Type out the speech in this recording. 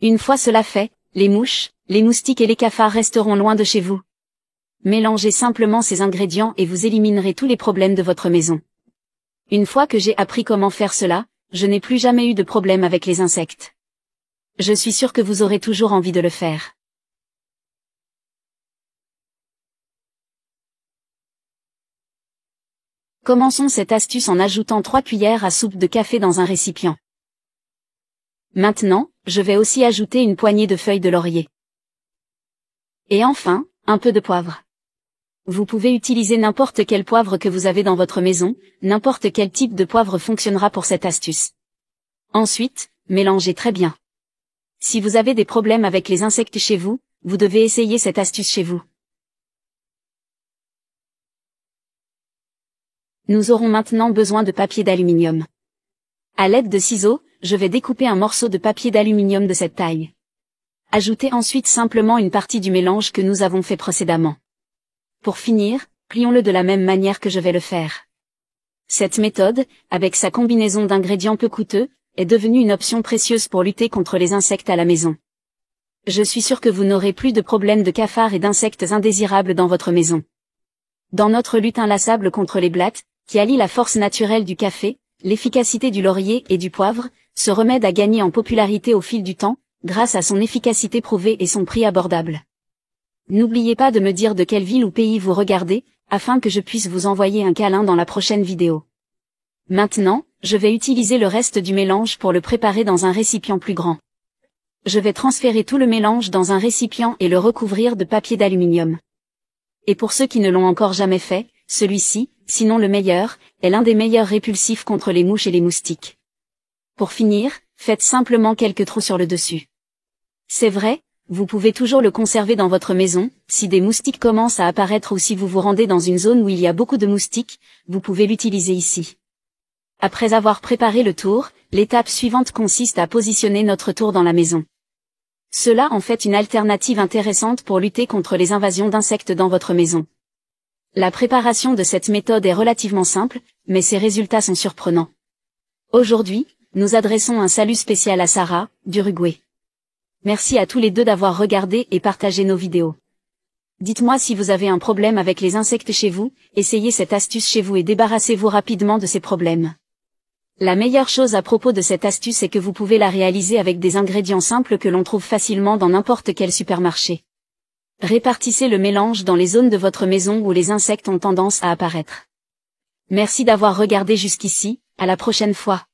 Une fois cela fait, les mouches, les moustiques et les cafards resteront loin de chez vous. Mélangez simplement ces ingrédients et vous éliminerez tous les problèmes de votre maison. Une fois que j'ai appris comment faire cela, je n'ai plus jamais eu de problème avec les insectes. Je suis sûre que vous aurez toujours envie de le faire. Commençons cette astuce en ajoutant 3 cuillères à soupe de café dans un récipient. Maintenant, je vais aussi ajouter une poignée de feuilles de laurier. Et enfin, un peu de poivre. Vous pouvez utiliser n'importe quel poivre que vous avez dans votre maison, n'importe quel type de poivre fonctionnera pour cette astuce. Ensuite, mélangez très bien. Si vous avez des problèmes avec les insectes chez vous, vous devez essayer cette astuce chez vous. Nous aurons maintenant besoin de papier d'aluminium. À l'aide de ciseaux, je vais découper un morceau de papier d'aluminium de cette taille. Ajoutez ensuite simplement une partie du mélange que nous avons fait précédemment. Pour finir, plions-le de la même manière que je vais le faire. Cette méthode, avec sa combinaison d'ingrédients peu coûteux, est devenue une option précieuse pour lutter contre les insectes à la maison. Je suis sûre que vous n'aurez plus de problèmes de cafards et d'insectes indésirables dans votre maison. Dans notre lutte inlassable contre les blattes, qui allie la force naturelle du café, l'efficacité du laurier et du poivre, ce remède a gagné en popularité au fil du temps, grâce à son efficacité prouvée et son prix abordable. N'oubliez pas de me dire de quelle ville ou pays vous regardez, afin que je puisse vous envoyer un câlin dans la prochaine vidéo. Maintenant, je vais utiliser le reste du mélange pour le préparer dans un récipient plus grand. Je vais transférer tout le mélange dans un récipient et le recouvrir de papier d'aluminium. Et pour ceux qui ne l'ont encore jamais fait, celui-ci, sinon le meilleur, est l'un des meilleurs répulsifs contre les mouches et les moustiques. Pour finir, faites simplement quelques trous sur le dessus. C'est vrai, vous pouvez toujours le conserver dans votre maison, si des moustiques commencent à apparaître ou si vous vous rendez dans une zone où il y a beaucoup de moustiques, vous pouvez l'utiliser ici. Après avoir préparé le tour, l'étape suivante consiste à positionner notre tour dans la maison. Cela en fait une alternative intéressante pour lutter contre les invasions d'insectes dans votre maison. La préparation de cette méthode est relativement simple, mais ses résultats sont surprenants. Aujourd'hui, nous adressons un salut spécial à Sarah, d'Uruguay. Merci à tous les deux d'avoir regardé et partagé nos vidéos. Dites-moi si vous avez un problème avec les insectes chez vous, essayez cette astuce chez vous et débarrassez-vous rapidement de ces problèmes. La meilleure chose à propos de cette astuce est que vous pouvez la réaliser avec des ingrédients simples que l'on trouve facilement dans n'importe quel supermarché. Répartissez le mélange dans les zones de votre maison où les insectes ont tendance à apparaître. Merci d'avoir regardé jusqu'ici, à la prochaine fois.